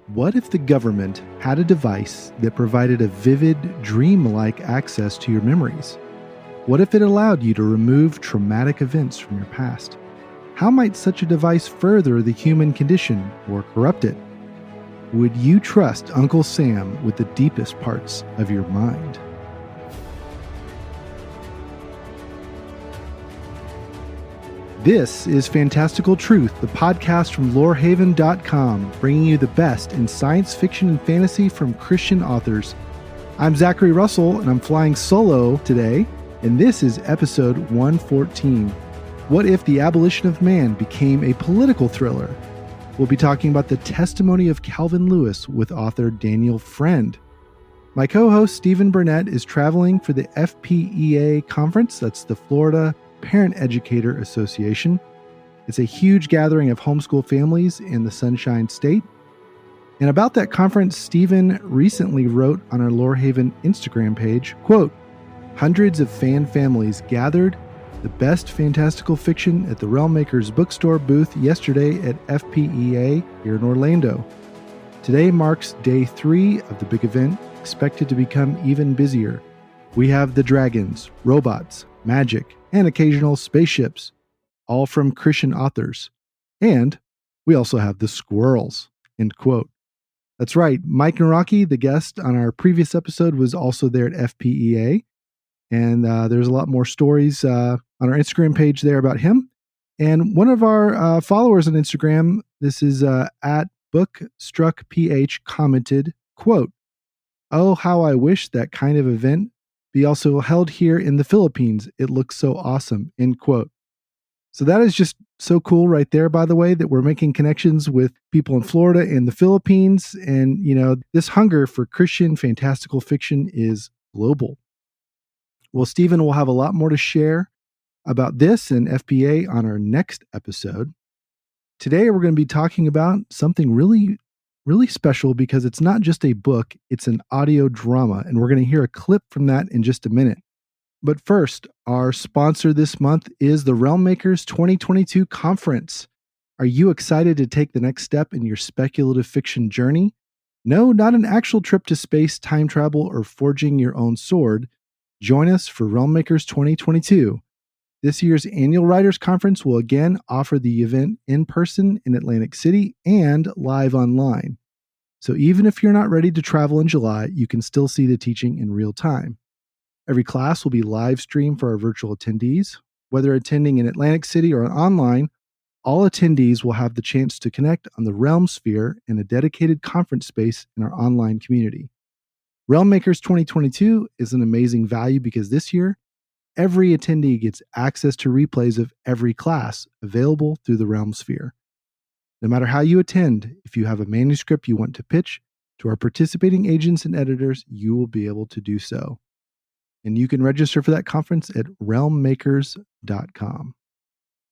What if the government had a device that provided a vivid, dream-like access to your memories? What if it allowed you to remove traumatic events from your past? How might such a device further the human condition or corrupt it? Would you trust Uncle Sam with the deepest parts of your mind? This is Fantastical Truth, the podcast from Lorehaven.com, bringing you the best in science fiction and fantasy from Christian authors. I'm Zackary Russell, and I'm flying solo today, and this is episode 114. What if the Abolition of Man became a political thriller? We'll be talking about the testimony of Calvin Lewis with author Daniel Friend. My co-host Stephen Burnett is traveling for the FPEA conference. That's the Florida Parent Educator Association. It's a huge gathering of homeschool families in the Sunshine State. And about that conference, Stephen recently wrote on our Lorehaven Instagram page, quote, "Hundreds of fan families gathered the best fantastical fiction at the Realm Makers bookstore booth yesterday at FPEA here in Orlando. Today marks day 3 of the big event, expected to become even busier. We have the dragons, robots, magic, and occasional spaceships, all from Christian authors. And we also have the squirrels," end quote. That's right. Mike Naraki, the guest on our previous episode, was also there at FPEA. And there's a lot more stories on our Instagram page there about him. And one of our followers on Instagram, this is at BookStruckPH, commented, quote, "Oh, how I wish that kind of event be also held here in the Philippines. It looks so awesome," end quote. So that is just so cool right there, by the way, that we're making connections with people in Florida and the Philippines. And, you know, this hunger for Christian fantastical fiction is global. Well, Stephen will have a lot more to share about this and FPA on our next episode. Today, we're going to be talking about something really special because it's not just a book, it's an audio drama, and we're going to hear a clip from that in just a minute. But first, our sponsor this month is the Realm Makers 2022 conference. Are you excited to take the next step in your speculative fiction journey? No, not an actual trip to space, time travel, or forging your own sword. Join us for Realm Makers 2022. This year's annual Writers Conference will again offer the event in person in Atlantic City and live online. So even if you're not ready to travel in July, you can still see the teaching in real time. Every class will be live streamed for our virtual attendees. Whether attending in Atlantic City or online, all attendees will have the chance to connect on the Realm Sphere in a dedicated conference space in our online community. Realm Makers 2022 is an amazing value because this year, every attendee gets access to replays of every class available through the Realm Sphere. No matter how you attend, if you have a manuscript you want to pitch to our participating agents and editors, you will be able to do so. And you can register for that conference at realmmakers.com.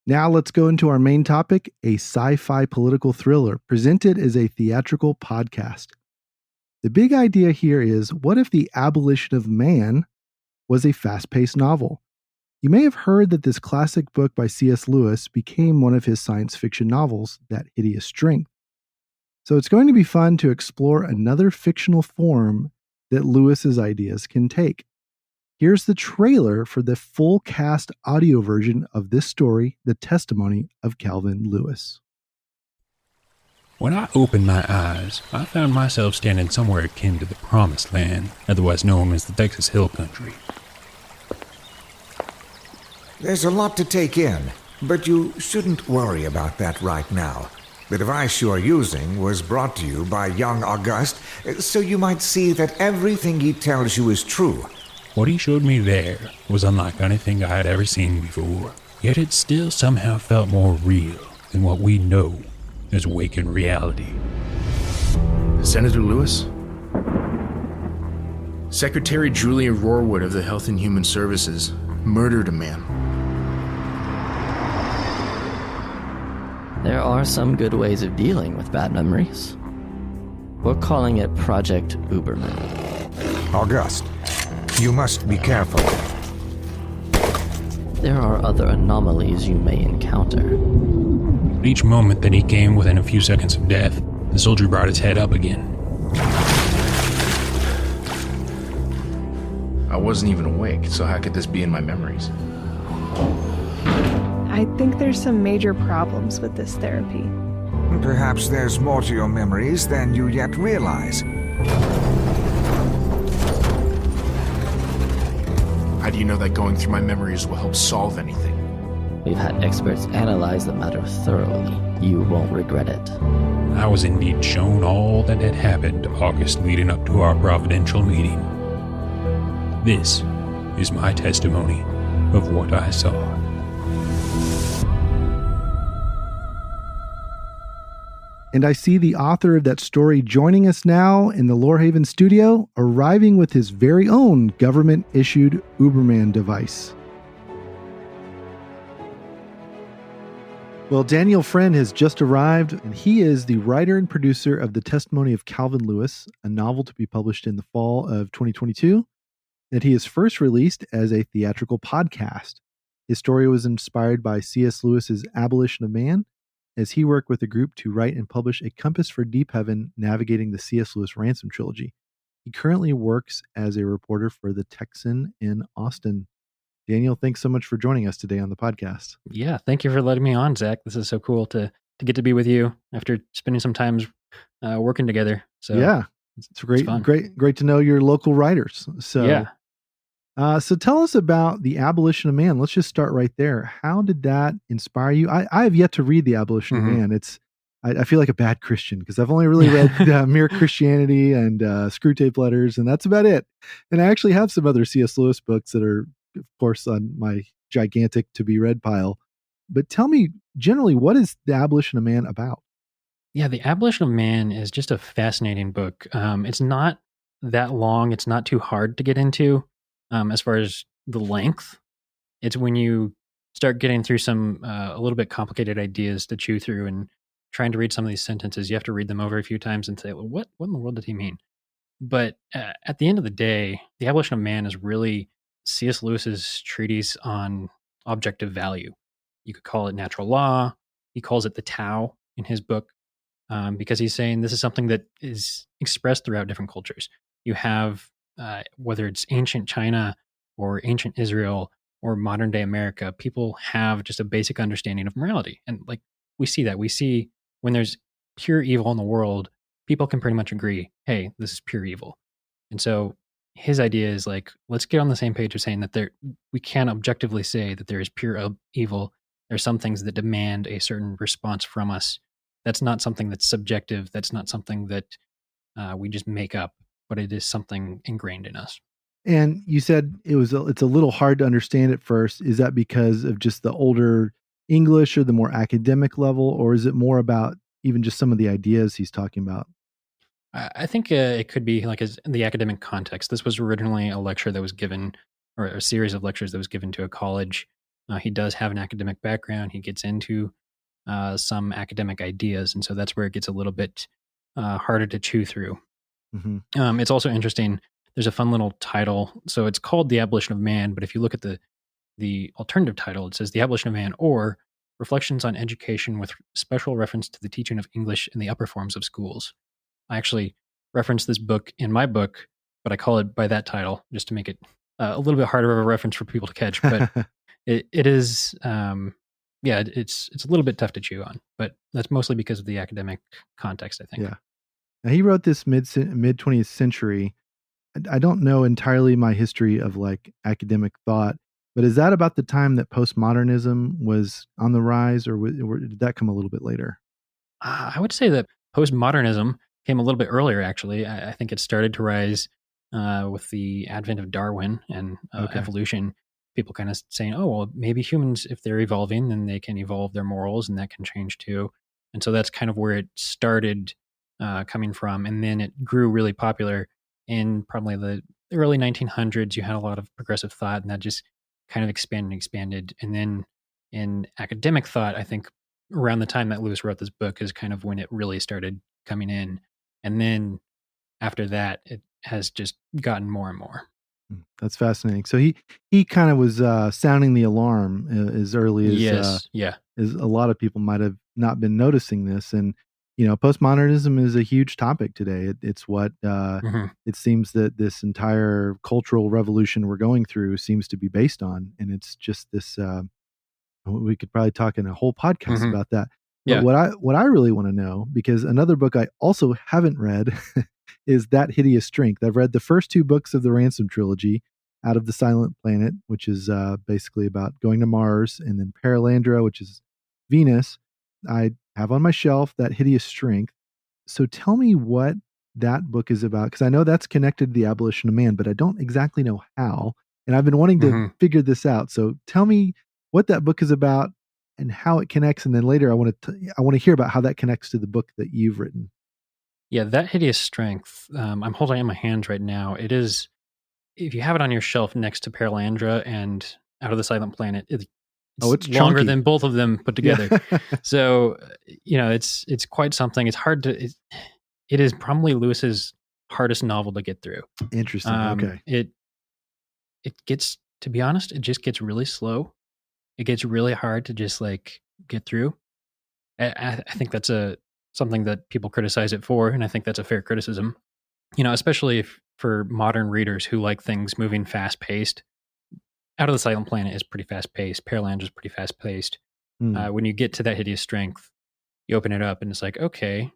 Now let's go into our main topic, a sci-fi political thriller presented as a theatrical podcast. The big idea here is, what if the Abolition of Man was a fast-paced novel? You may have heard that this classic book by C.S. Lewis became one of his science fiction novels, That Hideous Strength. So it's going to be fun to explore another fictional form that Lewis's ideas can take. Here's the trailer for the full cast audio version of this story, The Testimony of Calvin Lewis. When I opened my eyes, I found myself standing somewhere akin to the Promised Land, otherwise known as the Texas Hill Country. There's a lot to take in, but you shouldn't worry about that right now. The device you're using was brought to you by young August, so you might see that everything he tells you is true. What he showed me there was unlike anything I had ever seen before, yet it still somehow felt more real than what we know as awakened reality. Senator Lewis? Secretary Julia Roarwood of the Health and Human Services murdered a man. There are some good ways of dealing with bad memories. We're calling it Project Uberman. August, you must be careful. There are other anomalies you may encounter. Each moment that he came within a few seconds of death, The soldier brought his head up again. I wasn't even awake, so how could this be in my memories? I think there's some major problems with this therapy. Perhaps there's more to your memories than you yet realize. How do you know that going through my memories will help solve anything? We've had experts analyze the matter thoroughly. You won't regret it. I was indeed shown all that had happened August leading up to our providential meeting. This is my testimony of what I saw. And I see the author of that story joining us now in the Lorehaven studio, arriving with his very own government-issued Uberman device. Well, Daniel Friend has just arrived, and he is the writer and producer of The Testimony of Calvin Lewis, a novel to be published in the fall of 2022, that he has first released as a theatrical podcast. His story was inspired by C.S. Lewis's Abolition of Man, as he worked with a group to write and publish A Compass for Deep Heaven, navigating the C.S. Lewis Ransom trilogy. He currently works as a reporter for The Texan in Austin. Daniel, thanks so much for joining us today on the podcast. Yeah, thank you for letting me on, Zach. This is so cool to get to be with you after spending some time working together. So yeah, it's great to know your local writers. So yeah. So tell us about The Abolition of Man. Let's just start right there. How did that inspire you? I have yet to read The Abolition of Man. I feel like a bad Christian because I've only really read Mere Christianity and Screw Tape Letters, and that's about it. And I actually have some other C.S. Lewis books that are, of course, on my gigantic to-be-read pile. But tell me, generally, what is The Abolition of Man about? Yeah, The Abolition of Man is just a fascinating book. It's not that long. It's not too hard to get into. As far as the length, it's when you start getting through some a little bit complicated ideas to chew through and trying to read some of these sentences. You have to read them over a few times and say, well, what in the world did he mean? But at the end of the day, The Abolition of Man is really C.S. Lewis's treatise on objective value. You could call it natural law. He calls it the Tao in his book because he's saying this is something that is expressed throughout different cultures. You have whether it's ancient China or ancient Israel or modern day America, people have just a basic understanding of morality. And like we see that. We see when there's pure evil in the world, people can pretty much agree, hey, this is pure evil. And so his idea is like, let's get on the same page of saying that we can't objectively say that there is pure evil. There's some things that demand a certain response from us. That's not something that's subjective. That's not something that we just make up, but it is something ingrained in us. And you said it's a little hard to understand at first. Is that because of just the older English or the more academic level, or is it more about even just some of the ideas he's talking about? I think it could be like in the academic context. This was originally a lecture that was given, or a series of lectures that was given to a college. He does have an academic background. He gets into some academic ideas, and so that's where it gets a little bit harder to chew through. Mm-hmm. It's also interesting. There's a fun little title. So it's called The Abolition of Man, but if you look at the alternative title, it says The Abolition of Man or Reflections on Education with Special Reference to the Teaching of English in the Upper Forms of Schools. I actually reference this book in my book, but I call it by that title just to make it a little bit harder of a reference for people to catch. But it is, it's a little bit tough to chew on, but that's mostly because of the academic context, I think. Yeah. Now, he wrote this mid 20th century. I don't know entirely my history of like academic thought, but is that about the time that postmodernism was on the rise, or did that come a little bit later? I would say that postmodernism came a little bit earlier, actually. I think it started to rise with the advent of Darwin and evolution. People kind of saying, oh, well, maybe humans, if they're evolving, then they can evolve their morals and that can change too. And so that's kind of where it started coming from. And then it grew really popular in probably the early 1900s. You had a lot of progressive thought, and that just kind of expanded. And then in academic thought, I think around the time that Lewis wrote this book is kind of when it really started coming in. And then after that, it has just gotten more and more. That's fascinating. So he kind of was sounding the alarm as early as as a lot of people might have not been noticing this. And postmodernism is a huge topic today. It's what it seems that this entire cultural revolution we're going through seems to be based on. And it's just this, we could probably talk in a whole podcast about that. But Yeah. what I really want to know, because another book I also haven't read is That Hideous Strength. I've read the first 2 books of the Ransom trilogy, Out of the Silent Planet, which is basically about going to Mars, and then Paralandra, which is Venus. I have on my shelf That Hideous Strength. So tell me what that book is about, because I know that's connected to the Abolition of Man, but I don't exactly know how. And I've been wanting to figure this out. So tell me what that book is about and how it connects, and then later I want to hear about how that connects to the book that you've written. Yeah, That Hideous Strength. I'm holding it in my hands right now. It is, if you have it on your shelf next to Paralandra and Out of the Silent Planet, it's longer chunky. than both of them put together. Yeah. So, it's quite something. It's hard to, it is probably Lewis's hardest novel to get through. Interesting. Okay. It gets, to be honest, it just gets really slow. It gets really hard to just like get through. I think that's something that people criticize it for, and I think that's a fair criticism. Especially for modern readers who like things moving fast paced. Out of the Silent Planet is pretty fast paced. Paralandra is pretty fast paced. When you get to That Hideous Strength, you open it up and it's like, okay,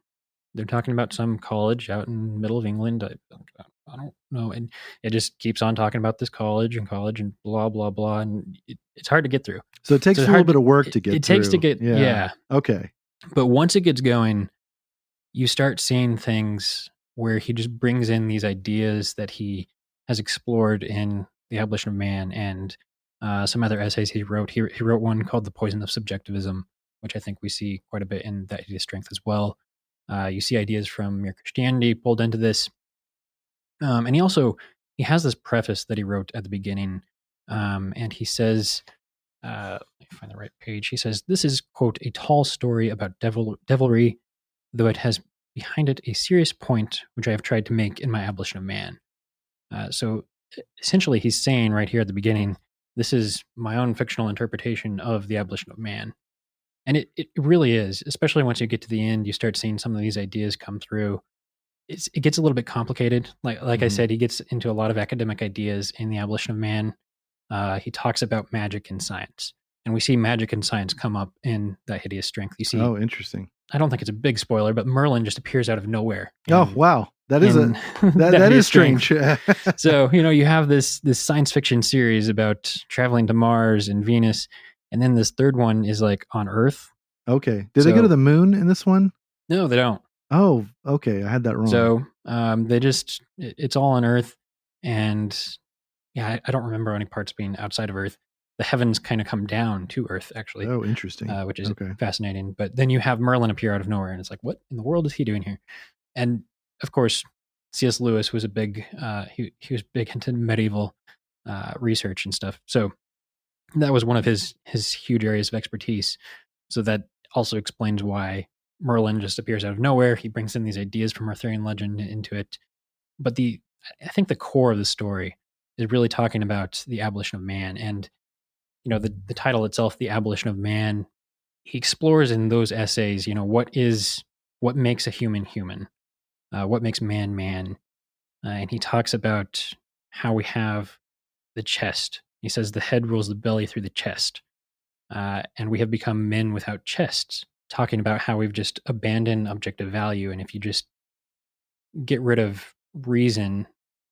they're talking about some college out in the middle of England. I don't know. And it just keeps on talking about this college and blah, blah, blah. And it's hard to get through. So it takes a little bit of work to get through. It takes to get, yeah. Okay. But once it gets going, you start seeing things where he just brings in these ideas that he has explored in The Abolition of Man and some other essays he wrote. He wrote one called The Poison of Subjectivism, which I think we see quite a bit in That Hideous Strength as well. You see ideas from Mere Christianity pulled into this. And he has this preface that he wrote at the beginning. And he says, let me find the right page. He says, "This is, quote, a tall story about devilry, though it has behind it a serious point, which I have tried to make in my Abolition of Man." So essentially he's saying right here at the beginning, this is my own fictional interpretation of the Abolition of Man. And it really is, especially once you get to the end, you start seeing some of these ideas come through. It gets a little bit complicated. Like I said, he gets into a lot of academic ideas in the Abolition of Man. He talks about magic and science, and we see magic and science come up in That Hideous Strength. You see, oh, interesting. I don't think it's a big spoiler, but Merlin just appears out of nowhere. Oh, wow. That is that is strange. So, you have this science fiction series about traveling to Mars and Venus, and then this third one is like on Earth. Okay. Did they go to the moon in this one? No, they don't. Oh, okay. I had that wrong. So it's all on Earth, and yeah, I don't remember any parts being outside of Earth. The heavens kind of come down to Earth, actually. Oh, interesting. Which is fascinating. But then you have Merlin appear out of nowhere, and it's like, what in the world is he doing here? And of course, C.S. Lewis was a big, he was big into medieval research and stuff. So that was one of his huge areas of expertise. So that also explains why Merlin just appears out of nowhere. He brings in these ideas from Arthurian legend into it. But I think the core of the story is really talking about the abolition of man. And, the title itself, The Abolition of Man, he explores in those essays, what makes a human human? What makes man man? And he talks about how we have the chest. He says the head rules the belly through the chest. And we have become men without chests, talking about how we've just abandoned objective value. And if you just get rid of reason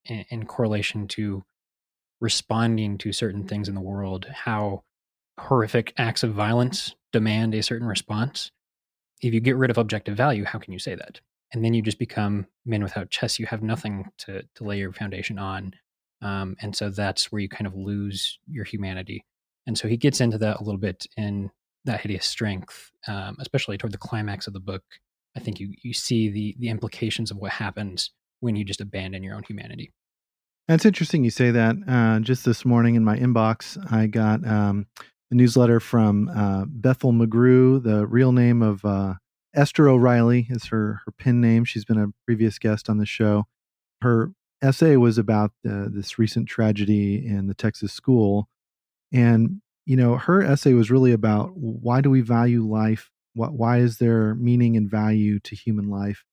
in correlation to responding to certain things in the world, how horrific acts of violence demand a certain response. If you get rid of objective value, how can you say that? And then you just become men without chests. You have nothing to lay your foundation on. And so that's where you kind of lose your humanity. And so he gets into that a little bit in That Hideous Strength, especially toward the climax of the book. I think you see the implications of what happens when you just abandon your own humanity. That's interesting you say that. Just this morning in my inbox, I got a newsletter from Bethel McGrew. The real name of Esther O'Reilly is her pen name. She's been a previous guest on the show. Her essay was about this recent tragedy in the Texas school. And, her essay was really about why do we value life why is there meaning and value to human life,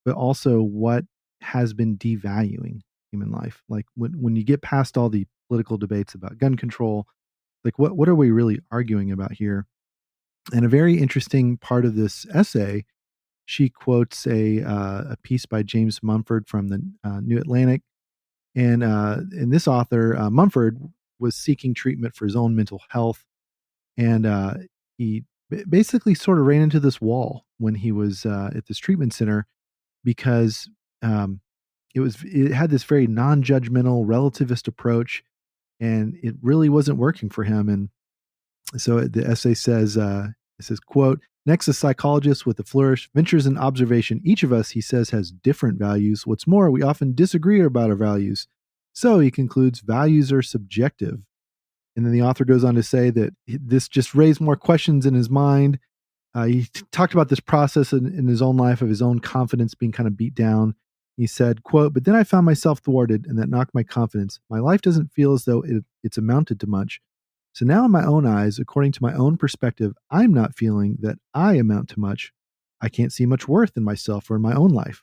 but also what has been devaluing human life. Like when you get past all the political debates about gun control, like what are we really arguing about here? And a very interesting part of this essay, she quotes a piece by James Mumford from the New Atlantic, and this author Mumford was seeking treatment for his own mental health, and he basically sort of ran into this wall when he was at this treatment center because um, it had this very non-judgmental relativist approach, and it really wasn't working for him. And so the essay says, it says, quote, next, a psychologist with a flourish ventures in observation. Each of us, he says, has different values. What's more, we often disagree about our values. So he concludes, values are subjective. And then the author goes on to say that this just raised more questions in his mind. He talked about this process in his own life of his own confidence being kind of beat down. He said, quote, but then I found myself thwarted, and that knocked my confidence. My life doesn't feel as though it's amounted to much. So now in my own eyes, according to my own perspective, I'm not feeling that I amount to much. I can't see much worth in myself or in my own life.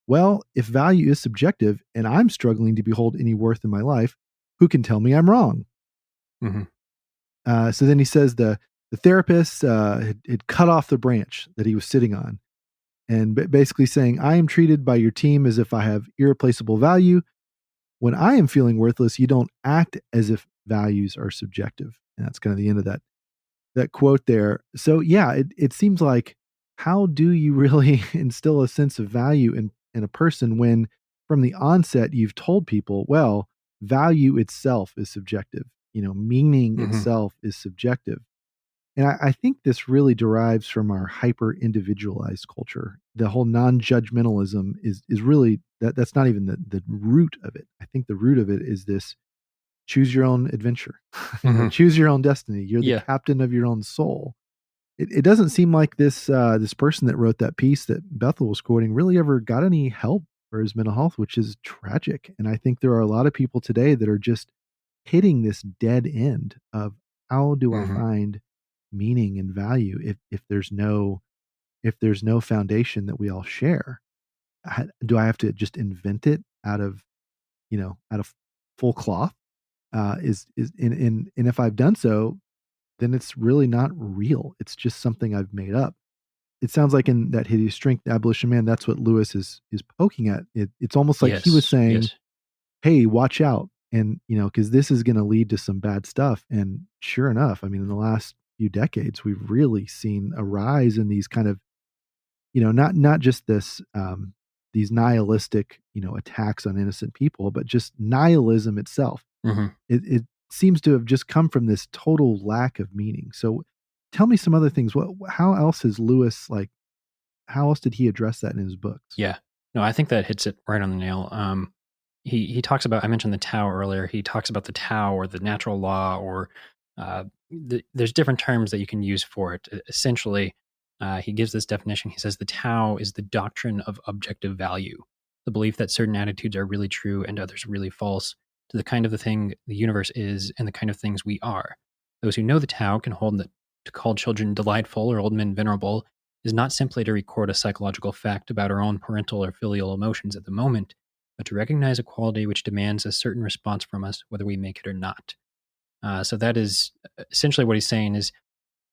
Well, if value is subjective and I'm struggling to behold any worth in my life, who can tell me I'm wrong? So then he says the therapist had cut off the branch that he was sitting on, and basically saying, I am treated by your team as if I have irreplaceable value. When I am feeling worthless, you don't act as if values are subjective. And that's kind of the end of that quote there. So yeah, it seems like, how do you really instill a sense of value in a person when from the onset you've told people, well, value itself is subjective, meaning itself is subjective. And I think this really derives from our hyper individualized culture. The whole non-judgmentalism is really that's not even the root of it. I think the root of it is this choose your own adventure, choose your own destiny. You're the captain of your own soul. It doesn't seem like this person that wrote that piece that Bethel was quoting really ever got any help for his mental health, which is tragic. And I think there are a lot of people today that are just hitting this dead end of how do I find meaning and value if there's no foundation that we all share. Do I have to just invent it out of full cloth? And if I've done so, then it's really not real. It's just something I've made up. It sounds like in that Hideous Strength, the Abolition of Man, that's what Lewis is poking at. It's almost like he was saying, hey, watch out. And, because this is going to lead to some bad stuff. And sure enough, I mean, in the last few decades, we've really seen a rise in these kind of, not just this, these nihilistic, attacks on innocent people, but just nihilism itself. It seems to have just come from this total lack of meaning. So tell me some other things. How else has Lewis, how else did he address that in his books? Yeah, no, I think that hits it right on the nail. He talks about, I mentioned the Tao earlier. He talks about the Tao or the natural law, or there's different terms that you can use for it. Essentially, he gives this definition. He says the Tao is the doctrine of objective value, the belief that certain attitudes are really true and others really false, to the kind of the thing the universe is and the kind of things we are. Those who know the Tao can hold that to call children delightful or old men venerable is not simply to record a psychological fact about our own parental or filial emotions at the moment, but to recognize a quality which demands a certain response from us, whether we make it or not. So that is essentially what he's saying is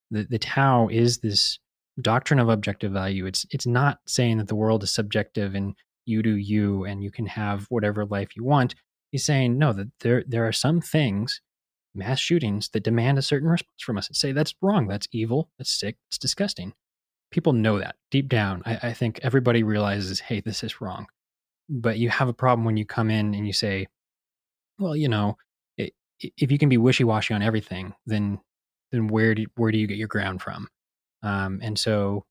the Tao is this doctrine of objective value. It's not saying that the world is subjective and you do you and you can have whatever life you want. He's saying, no, that there are some things, mass shootings, that demand a certain response from us and say, that's wrong, that's evil, that's sick, it's disgusting. People know that deep down. I think everybody realizes, hey, this is wrong. But you have a problem when you come in and you say, well, if you can be wishy-washy on everything, then where do you get your ground from? And so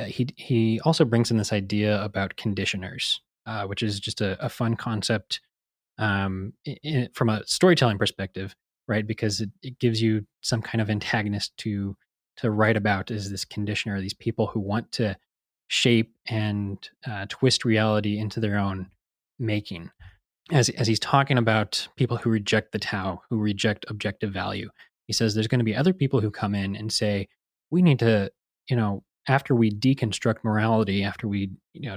he also brings in this idea about conditioners, which is just a fun concept from a storytelling perspective, right? Because it gives you some kind of antagonist to write about, is this conditioner, these people who want to shape and twist reality into their own making. As he's talking about people who reject the Tao, who reject objective value, he says there's going to be other people who come in and say, we need to after we deconstruct morality, after we,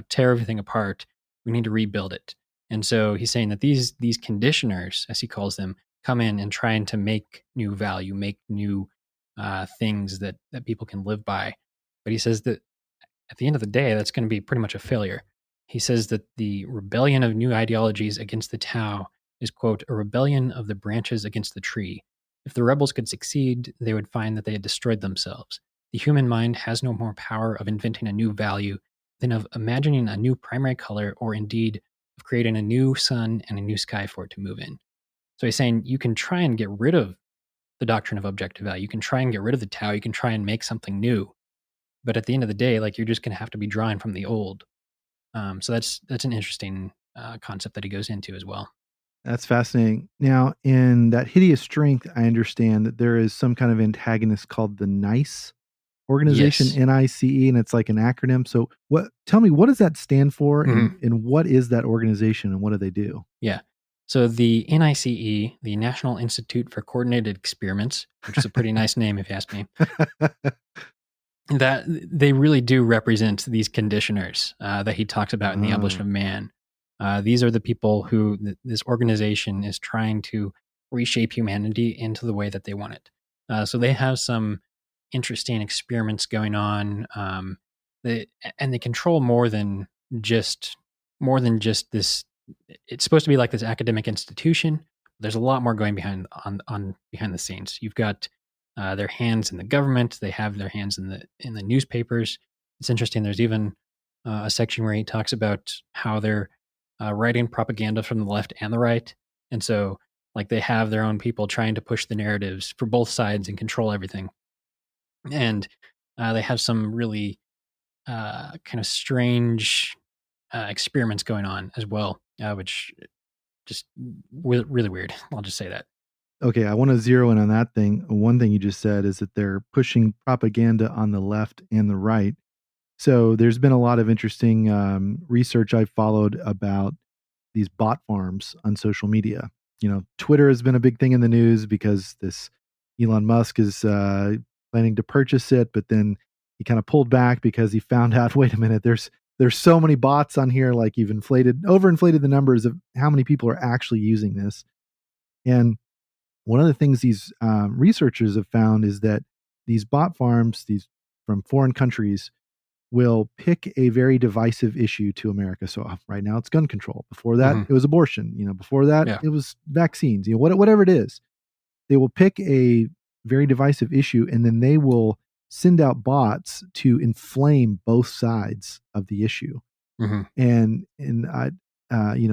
tear everything apart, we need to rebuild it. And so he's saying that these conditioners, as he calls them, come in and trying to make new value, make new things that people can live by. But he says that at the end of the day, that's going to be pretty much a failure. He says that the rebellion of new ideologies against the Tao is, quote, a rebellion of the branches against the tree. If the rebels could succeed, they would find that they had destroyed themselves. The human mind has no more power of inventing a new value than of imagining a new primary color, or indeed of creating a new sun and a new sky for it to move in. So he's saying you can try and get rid of the doctrine of objective value. You can try and get rid of the Tao. You can try and make something new. But at the end of the day, like, you're just going to have to be drawing from the old. So that's an interesting concept that he goes into as well. That's fascinating. Now, in that hideous strength, I understand that there is some kind of antagonist called the NICE organization, Yes. NICE, and it's like an acronym. So tell me, what does that stand for, and what is that organization, and what do they do? Yeah. So the NICE, the National Institute for Coordinated Experiments, which is a pretty nice name if you ask me, that they really do represent these conditioners that he talks about in the Abolition of Man. These are the people who this organization is trying to reshape humanity into the way that they want it. So they have some interesting experiments going on. They control more than just this. It's supposed to be like this academic institution. There's a lot more going behind the scenes. You've got their hands in the government. They have their hands in the newspapers. It's interesting. There's even a section where he talks about how they're writing propaganda from the left and the right, and so like they have their own people trying to push the narratives for both sides and control everything. And they have some really kind of strange experiments going on as well, which just really weird. I'll just say that. Okay, I want to zero in on that thing. One thing you just said is that they're pushing propaganda on the left and the right. So there's been a lot of interesting research I've followed about these bot farms on social media. Twitter has been a big thing in the news because this Elon Musk is planning to purchase it, but then he kind of pulled back because he found out, wait a minute, there's so many bots on here, like you've overinflated the numbers of how many people are actually using this. And one of the things these researchers have found is that these bot farms, these from foreign countries, will pick a very divisive issue to America. So right now it's gun control. Before that, it was abortion. Before that, it was vaccines. Whatever it is, they will pick a very divisive issue, and then they will send out bots to inflame both sides of the issue. And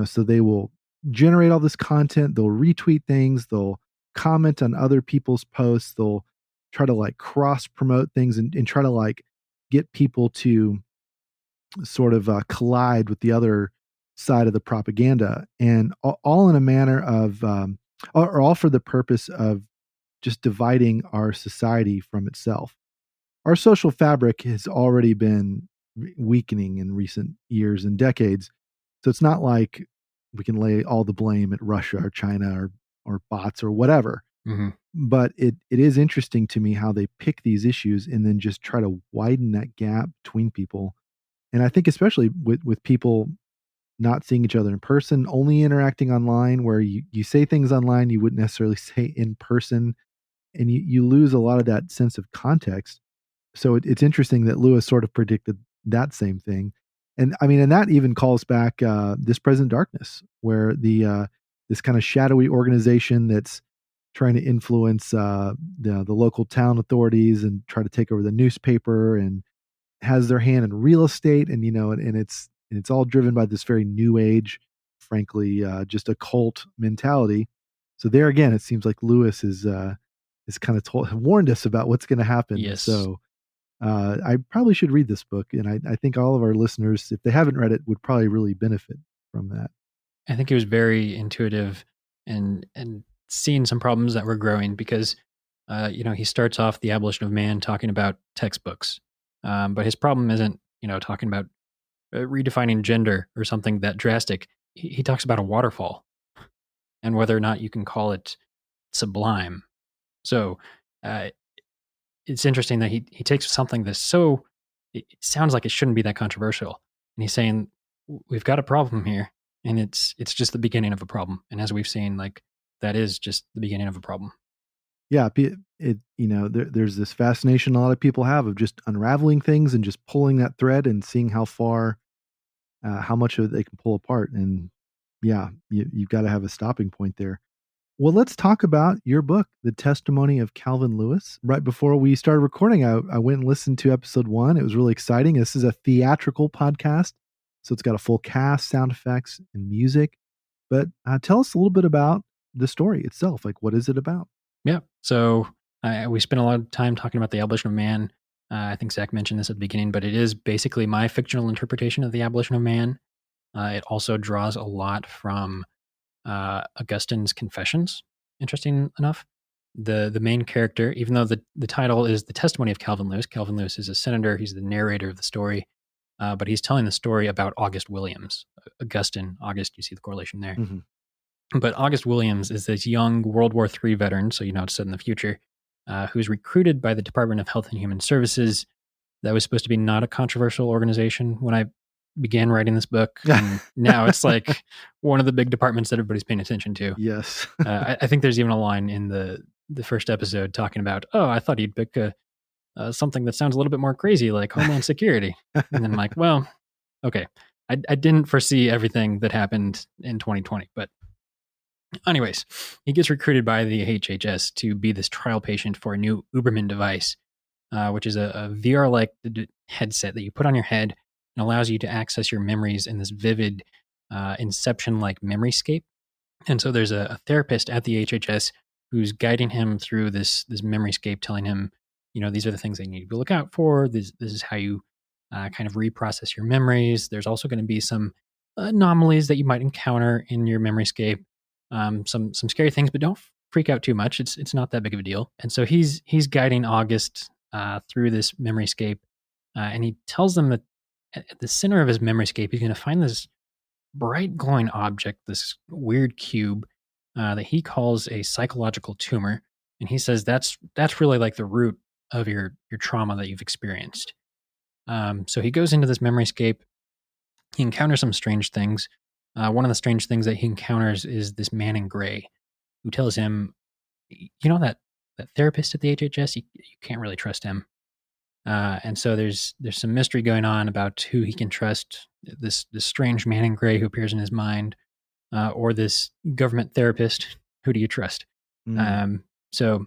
so they will generate all this content. They'll retweet things. They'll comment on other people's posts. They'll try to like cross promote things and try to like get people to sort of collide with the other side of the propaganda, and all in a manner of, or all for the purpose of just dividing our society from itself. Our social fabric has already been weakening in recent years and decades. So it's not like we can lay all the blame at Russia or China or bots or whatever. But it is interesting to me how they pick these issues and then just try to widen that gap between people. And I think especially with people not seeing each other in person, only interacting online, where you say things online you wouldn't necessarily say in person, and you lose a lot of that sense of context. So it's interesting that Lewis sort of predicted that same thing. And I mean, and that even calls back This Present Darkness, where this kind of shadowy organization that's trying to influence the local town authorities and try to take over the newspaper and has their hand in real estate, and and it's all driven by this very new age, frankly, just a cult mentality. So there again, it seems like Lewis is kind of warned us about what's going to happen. Yes. So I probably should read this book, and I think all of our listeners, if they haven't read it, would probably really benefit from that. I think it was very intuitive and seeing some problems that were growing because, he starts off the Abolition of Man talking about textbooks. But his problem isn't, talking about redefining gender or something that drastic. He talks about a waterfall and whether or not you can call it sublime. So it's interesting that he takes something that's it sounds like it shouldn't be that controversial, and he's saying we've got a problem here, and it's just the beginning of a problem. And as we've seen, like, that is just the beginning of a problem. Yeah, there's this fascination a lot of people have of just unraveling things and just pulling that thread and seeing how far, how much of it they can pull apart. And yeah, you've got to have a stopping point there. Well, let's talk about your book, The Testimony of Calvin Lewis. Right before we started recording, I went and listened to episode 1. It was really exciting. This is a theatrical podcast, so it's got a full cast, sound effects, and music. But tell us a little bit about the story itself. Like, what is it about? Yeah. So we spent a lot of time talking about the Abolition of Man. I think Zach mentioned this at the beginning, but it is basically my fictional interpretation of the Abolition of Man. It also draws a lot from Augustine's Confessions, interesting enough. The main character, even though the title is The Testimony of Calvin Lewis is a senator. He's the narrator of the story, but he's telling the story about August Williams. Augustine, August, you see the correlation there. Mm-hmm. But August Williams is this young World War III veteran, so you know it's set in the future, who's recruited by the Department of Health and Human Services. That was supposed to be not a controversial organization when I began writing this book, and now it's like one of the big departments that everybody's paying attention to. Yes. I think there's even a line in the first episode talking about, I thought he'd pick something that sounds a little bit more crazy, like Homeland Security. And then I'm like, well, okay. I didn't foresee everything that happened in 2020, but anyways, he gets recruited by the HHS to be this trial patient for a new Uberman device, which is a VR-like headset that you put on your head and allows you to access your memories in this vivid Inception-like memoryscape. And so there's a therapist at the HHS who's guiding him through this memoryscape, telling him, these are the things that you need to look out for. This is how you kind of reprocess your memories. There's also going to be some anomalies that you might encounter in your memoryscape. Some scary things, but don't freak out too much. It's not that big of a deal. And so he's guiding August through this memoryscape, and he tells them that at the center of his memoryscape, he's going to find this bright glowing object, this weird cube that he calls a psychological tumor. And he says that's really like the root of your trauma that you've experienced. So he goes into this memoryscape. He encounters some strange things. One of the strange things that he encounters is this man in gray who tells him, that therapist at the HHS, you can't really trust him. And so there's some mystery going on about who he can trust, this strange man in gray who appears in his mind, or this government therapist. Who do you trust? So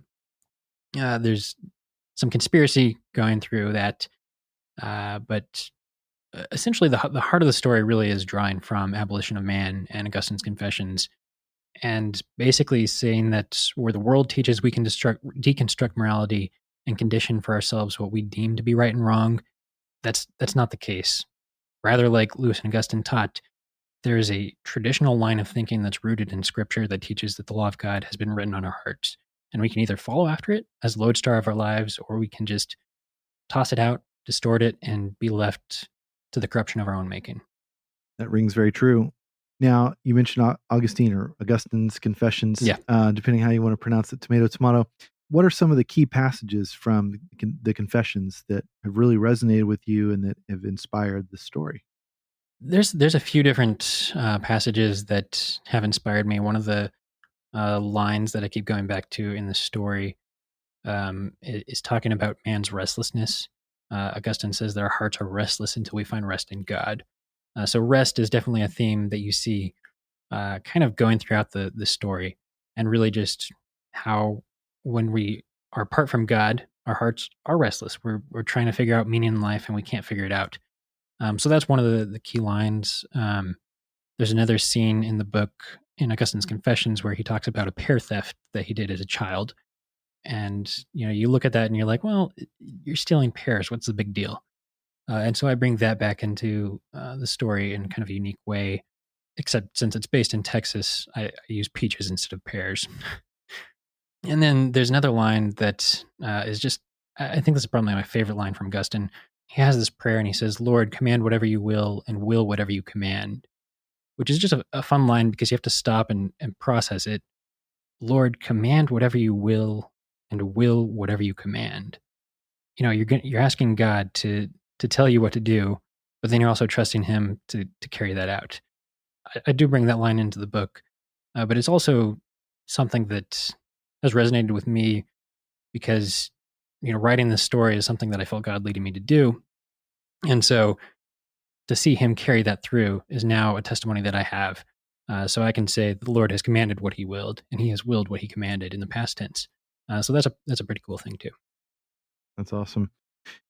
there's some conspiracy going through that, but essentially the heart of the story really is drawing from Abolition of Man and Augustine's Confessions, and basically saying that where the world teaches we can deconstruct morality and condition for ourselves what we deem to be right and wrong, that's not the case. Rather, like Lewis and Augustine taught, there is a traditional line of thinking that's rooted in Scripture that teaches that the law of God has been written on our hearts, and we can either follow after it as the lodestar of our lives, or we can just toss it out, distort it, and be left to the corruption of our own making. That rings very true. Now, you mentioned Augustine or Augustine's Confessions, depending how you want to pronounce it, tomato. What are some of the key passages from the Confessions that have really resonated with you and that have inspired the story? There's a few different passages that have inspired me. One of the lines that I keep going back to in the story is talking about man's restlessness. Augustine says that our hearts are restless until we find rest in God. So rest is definitely a theme that you see kind of going throughout the story, and really just how when we are apart from God, our hearts are restless. We're trying to figure out meaning in life, and we can't figure it out. So that's one of the key lines. There's another scene in the book in Augustine's Confessions where he talks about a pear theft that he did as a child. And, you look at that and you're like, well, you're stealing pears. What's the big deal? And so I bring that back into the story in kind of a unique way, except since it's based in Texas, I use peaches instead of pears. And then there's another line that is just, I think this is probably my favorite line from Augustine. He has this prayer and he says, Lord, command whatever you will and will whatever you command, which is just a fun line because you have to stop and process it. Lord, command whatever you will and will whatever you command. you're asking God to tell you what to do, but then you're also trusting Him to carry that out. I do bring that line into the book, but it's also something that has resonated with me because writing this story is something that I felt God leading me to do, and so to see Him carry that through is now a testimony that I have. So I can say the Lord has commanded what He willed, and He has willed what He commanded in the past tense. So that's a pretty cool thing too. That's awesome.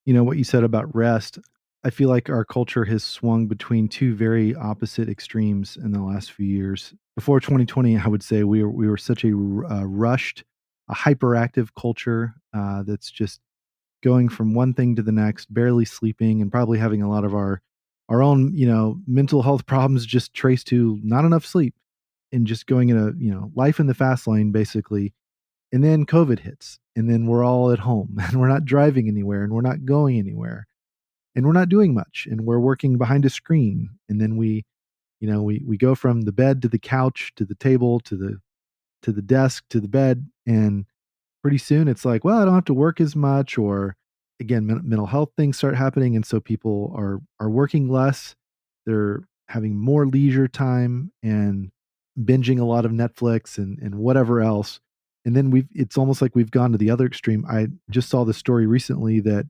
What you said about rest, I feel like our culture has swung between two very opposite extremes in the last few years. Before 2020, I would say we were such a rushed, a hyperactive culture that's just going from one thing to the next, barely sleeping, and probably having a lot of our own mental health problems just traced to not enough sleep and just going in a life in the fast lane basically. And then COVID hits, and then we're all at home, and we're not driving anywhere, and we're not going anywhere, and we're not doing much, and we're working behind a screen. And then we go from the bed to the couch to the table to the desk to the bed, and pretty soon it's like, well, I don't have to work as much, or again, mental health things start happening, and so people are working less, they're having more leisure time and binging a lot of Netflix and whatever else. And then it's almost like we've gone to the other extreme. I just saw the story recently that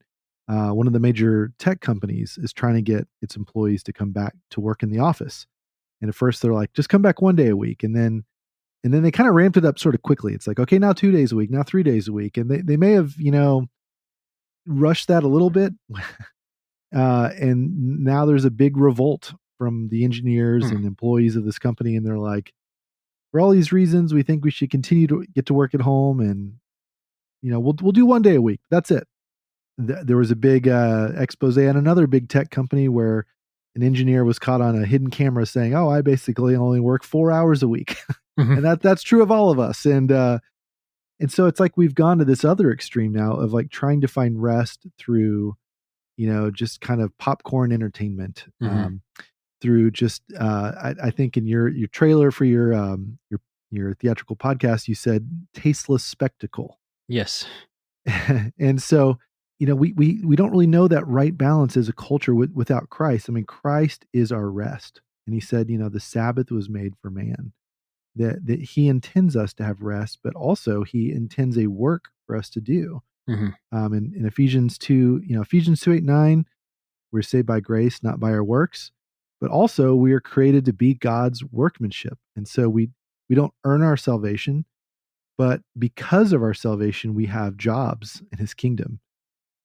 one of the major tech companies is trying to get its employees to come back to work in the office. And at first they're like, just come back one day a week. And then they kind of ramped it up sort of quickly. It's like, okay, now 2 days a week, now 3 days a week. And they may have, rushed that a little bit. And now there's a big revolt from the engineers and employees of this company. And they're like, for all these reasons, we think we should continue to get to work at home, and we'll do 1 day a week. That's it. There was a big expose on another big tech company where an engineer was caught on a hidden camera saying, "Oh, I basically only work 4 hours a week," and that's true of all of us. And so it's like we've gone to this other extreme now of like trying to find rest through, just kind of popcorn entertainment. Through just I think in your trailer for your theatrical podcast, you said tasteless spectacle. Yes. And so we don't really know that right balance as a culture without Christ. I mean, Christ is our rest, and He said the Sabbath was made for man, that He intends us to have rest, but also He intends a work for us to do. In Ephesians 2, Ephesians 2:8-9, we're saved by grace, not by our works. But also we are created to be God's workmanship. And so we don't earn our salvation, but because of our salvation, we have jobs in His kingdom.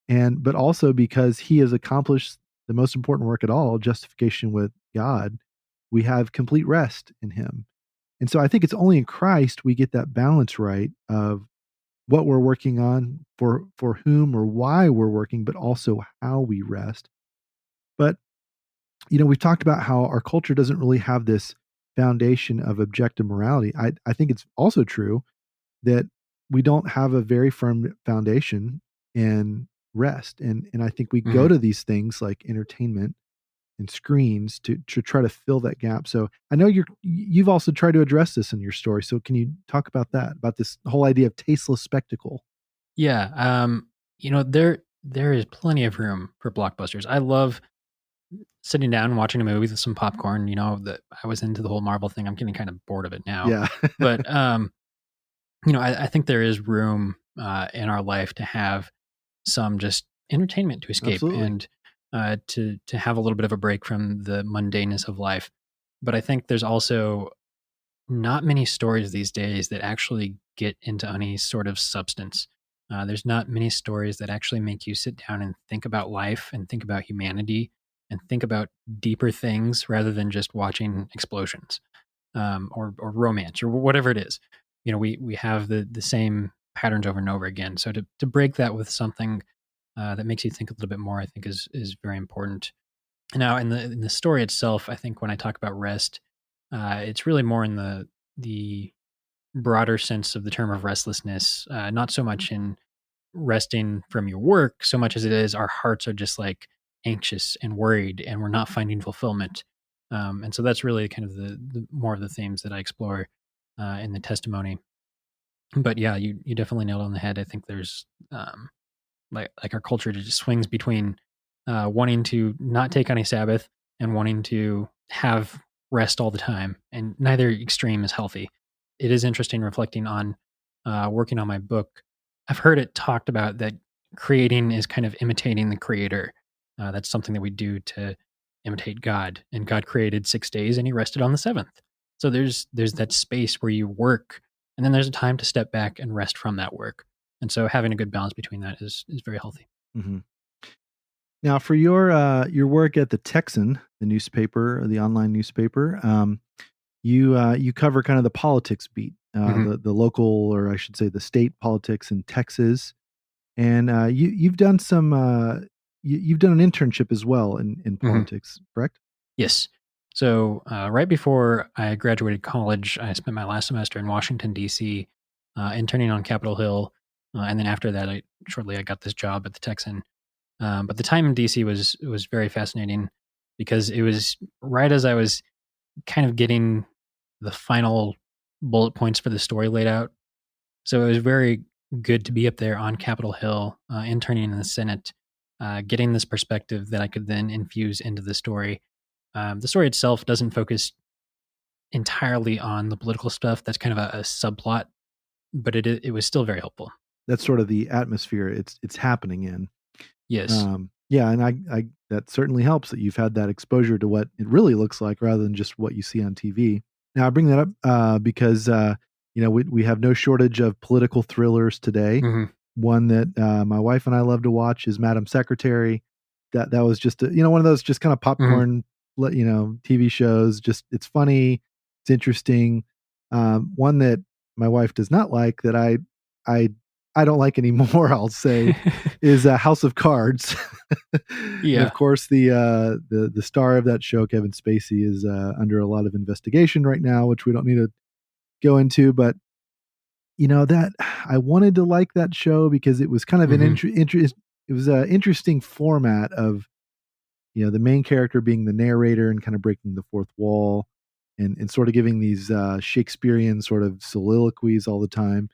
But also because He has accomplished the most important work at all, justification with God, we have complete rest in Him. And so I think it's only in Christ we get that balance right of what we're working on, for whom or why we're working, but also how we rest. But we've talked about how our culture doesn't really have this foundation of objective morality. I think it's also true that we don't have a very firm foundation in rest. And I think we go to these things like entertainment and screens to try to fill that gap. So I know you've also tried to address this in your story. So can you talk about that, about this whole idea of tasteless spectacle? Yeah. There is plenty of room for blockbusters. I love sitting down and watching a movie with some popcorn. That I was into the whole Marvel thing. I'm getting kind of bored of it now. Yeah. But I think there is room in our life to have some just entertainment to escape. Absolutely. And to have a little bit of a break from the mundaneness of life. But I think there's also not many stories these days that actually get into any sort of substance. There's not many stories that actually make you sit down and think about life and think about humanity and think about deeper things rather than just watching explosions or romance or whatever it is. We have the same patterns over and over again. So to break that with something that makes you think a little bit more, I think is very important. Now, in the story itself, I think when I talk about rest, it's really more in the broader sense of the term of restlessness, not so much in resting from your work, so much as it is our hearts are just like anxious and worried, and we're not finding fulfillment. And so that's really kind of the more of the themes that I explore in the testimony. But yeah, you definitely nailed on the head. I think there's like our culture just swings between wanting to not take any Sabbath and wanting to have rest all the time, and neither extreme is healthy. It is interesting reflecting on working on my book. I've heard it talked about that creating is kind of imitating the creator. That's something that we do to imitate God, and God created 6 days and he rested on the seventh. So there's that space where you work, and then there's a time to step back and rest from that work. And so having a good balance between that is very healthy. Mm-hmm. Now, for your work at the Texan, the newspaper, the online newspaper, you cover kind of the politics beat, the local, or I should say, the state politics in Texas, and you've done you've done an internship as well in politics, correct? Yes. So right before I graduated college, I spent my last semester in Washington, D.C., interning on Capitol Hill. And then after that, I got this job at the Texan. But the time in D.C. was very fascinating because it was right as I was kind of getting the final bullet points for the story laid out. So it was very good to be up there on Capitol Hill, interning in the Senate, getting this perspective that I could then infuse into the story. The story itself doesn't focus entirely on the political stuff. That's kind of a subplot, but it was still very helpful. That's sort of the atmosphere it's happening in. Yes. Yeah, and I that certainly helps that you've had that exposure to what it really looks like rather than just what you see on TV. Now, I bring that up because we have no shortage of political thrillers today. Mm-hmm. One that my wife and I love to watch is Madam Secretary. That was just one of those just kind of popcorn, TV shows. Just it's funny, it's interesting. One that my wife does not like that I don't like anymore, I'll say, is House of Cards. Yeah. And of course, the star of that show, Kevin Spacey, is under a lot of investigation right now, which we don't need to go into. But that I wanted to like that show because it was kind of an interesting format of the main character being the narrator and kind of breaking the fourth wall and sort of giving these Shakespearean sort of soliloquies all the time.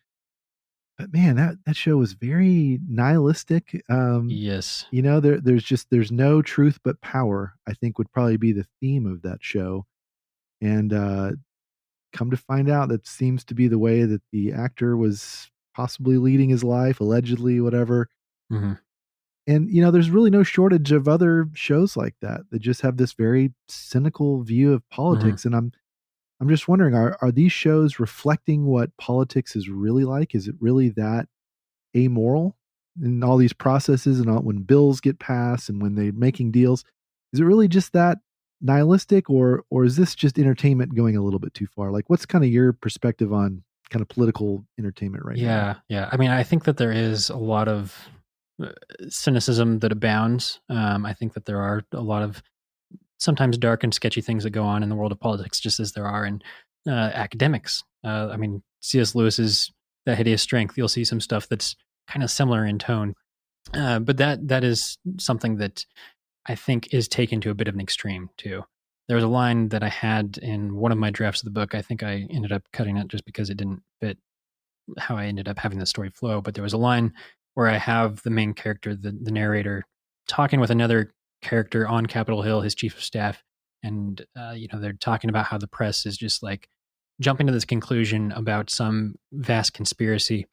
But man, that show was very nihilistic. Yes. There's no truth but power, I think would probably be the theme of that show. And come to find out, that seems to be the way that the actor was possibly leading his life, allegedly, whatever. Mm-hmm. And, there's really no shortage of other shows like that just have this very cynical view of politics. Mm-hmm. And I'm just wondering, are these shows reflecting what politics is really like? Is it really that amoral in all these processes and when bills get passed and when they're making deals? Is it really just that nihilistic, or is this just entertainment going a little bit too far? Like, what's kind of your perspective on kind of political entertainment right now? Yeah. I mean, I think that there is a lot of cynicism that abounds. I think that there are a lot of sometimes dark and sketchy things that go on in the world of politics, just as there are in academics. I mean, C.S. Lewis's That Hideous Strength, you'll see some stuff that's kind of similar in tone. But that is something that I think is taken to a bit of an extreme too. There was a line that I had in one of my drafts of the book. I think I ended up cutting it just because it didn't fit how I ended up having the story flow. But there was a line where I have the main character, the narrator, talking with another character on Capitol Hill, his chief of staff, and they're talking about how the press is just like jumping to this conclusion about some vast conspiracy.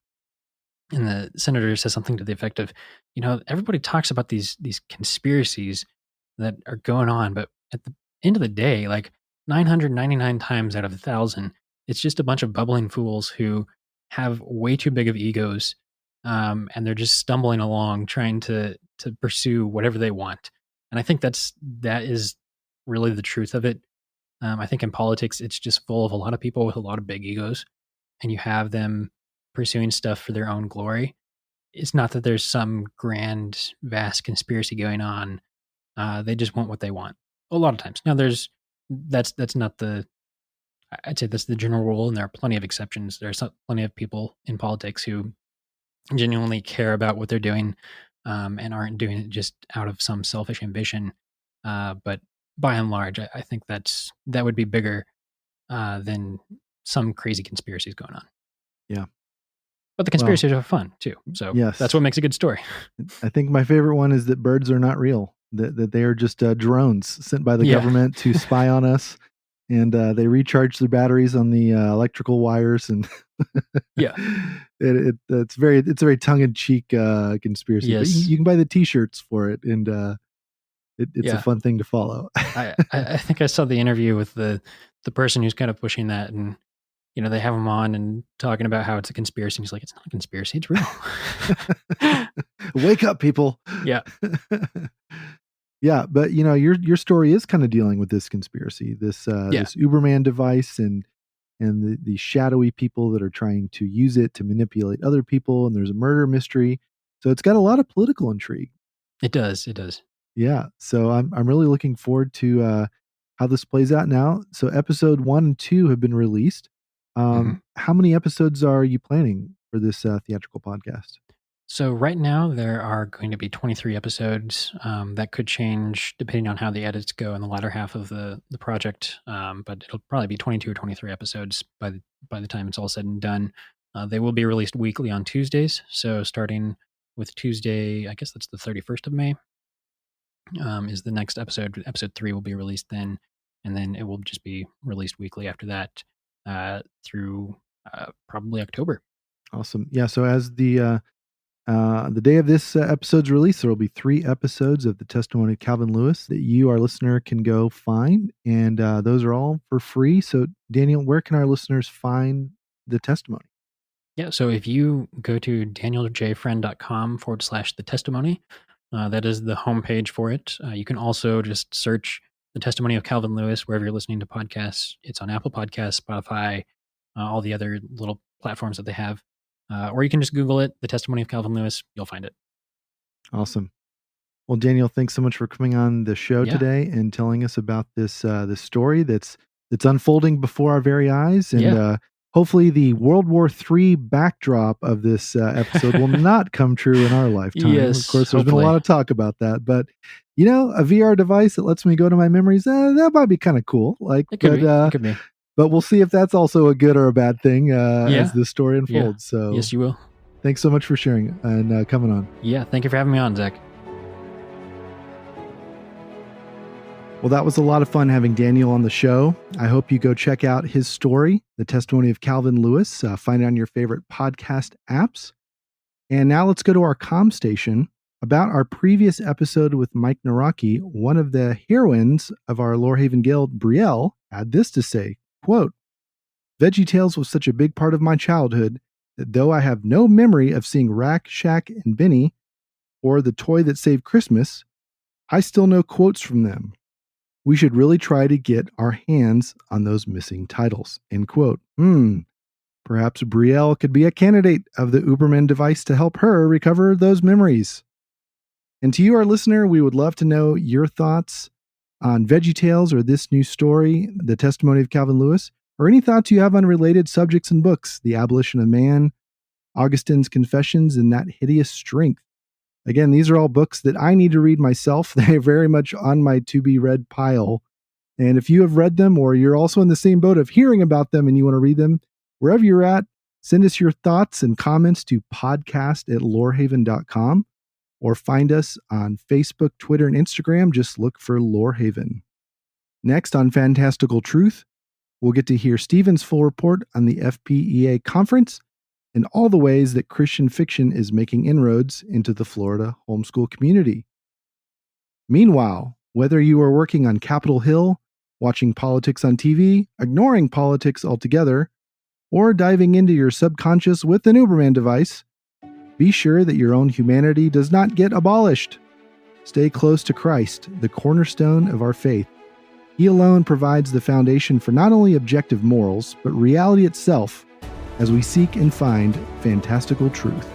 And the senator says something to the effect of, everybody talks about these conspiracies that are going on, but at the end of the day, like 999 times out of 1,000, it's just a bunch of bubbling fools who have way too big of egos, and they're just stumbling along trying to pursue whatever they want. And I think that is really the truth of it. I think in politics, it's just full of a lot of people with a lot of big egos, and you have them pursuing stuff for their own glory. It's not that there's some grand, vast conspiracy going on. They just want what they want a lot of times. Now, that's not I'd say that's the general rule, and there are plenty of exceptions. There's plenty of people in politics who genuinely care about what they're doing, and aren't doing it just out of some selfish ambition. But by and large, I think that would be bigger than some crazy conspiracies going on. Yeah. But the conspiracies are fun too. So yes. That's what makes a good story. I think my favorite one is that birds are not real, that they are just drones sent by the government to spy on us. And they recharge their batteries on the electrical wires, and it's a very tongue-in-cheek conspiracy. Yes. But you can buy the T-shirts for it, and it's a fun thing to follow. I think I saw the interview with the person who's kind of pushing that, and they have him on and talking about how it's a conspiracy. And he's like, "It's not a conspiracy; it's real." Wake up, people! Yeah. Yeah, but your story is kind of dealing with this conspiracy, this Uberman device, and the shadowy people that are trying to use it to manipulate other people, and there's a murder mystery, so it's got a lot of political intrigue. It does. Yeah, so I'm really looking forward to how this plays out now. So episode 1 and 2 have been released. How many episodes are you planning for this theatrical podcast? So right now there are going to be 23 episodes. That could change depending on how the edits go in the latter half of the project. But it'll probably be 22 or 23 episodes by the time it's all said and done. They will be released weekly on Tuesdays. So starting with Tuesday, I guess that's the 31st of May, is the next episode. Episode 3 will be released then, and then it will just be released weekly after that through probably October. Awesome. Yeah. So as the day of this episode's release, there will be 3 episodes of the Testimony of Calvin Lewis that you, our listener, can go find. And those are all for free. So, Daniel, where can our listeners find the testimony? Yeah, so if you go to danieljfriend.com/the testimony, that is the homepage for it. You can also just search the Testimony of Calvin Lewis wherever you're listening to podcasts. It's on Apple Podcasts, Spotify, all the other little platforms that they have. Or you can just Google it, The Testimony of Calvin Lewis. You'll find it. Awesome. Well, Daniel, thanks so much for coming on the show today and telling us about this story that's unfolding before our very eyes. And hopefully the World War III backdrop of this episode will not come true in our lifetime. Yes, of course, there's been a lot of talk about that. But, a VR device that lets me go to my memories, that might be kind of cool. It could be. But we'll see if that's also a good or a bad thing as this story unfolds. Yeah. So yes, you will. Thanks so much for sharing and coming on. Yeah, thank you for having me on, Zach. Well, that was a lot of fun having Daniel on the show. I hope you go check out his story, The Testimony of Calvin Lewis. Find it on your favorite podcast apps. And now let's go to our comm station. About our previous episode with Mike Naraki, one of the heroines of our Lorehaven Guild, Brielle, had this to say, quote, "VeggieTales was such a big part of my childhood that though I have no memory of seeing Rack, Shack, and Benny, or The Toy That Saved Christmas, I still know quotes from them. We should really try to get our hands on those missing titles." End quote. Perhaps Brielle could be a candidate of the Uberman device to help her recover those memories. And to you, our listener, we would love to know your thoughts on VeggieTales or this new story, The Testimony of Calvin Lewis, or any thoughts you have on related subjects and books, The Abolition of Man, Augustine's Confessions, and That Hideous Strength. Again, these are all books that I need to read myself. They're very much on my to-be-read pile. And if you have read them, or you're also in the same boat of hearing about them and you want to read them, wherever you're at, send us your thoughts and comments to podcast@lorehaven.com, or find us on Facebook, Twitter, and Instagram. Just look for Lorehaven. Next on Fantastical Truth, we'll get to hear Stephen's full report on the FPEA conference and all the ways that Christian fiction is making inroads into the Florida homeschool community. Meanwhile, whether you are working on Capitol Hill, watching politics on TV, ignoring politics altogether, or diving into your subconscious with an Uberman device, be sure that your own humanity does not get abolished. Stay close to Christ, the cornerstone of our faith. He alone provides the foundation for not only objective morals, but reality itself, as we seek and find fantastical truth.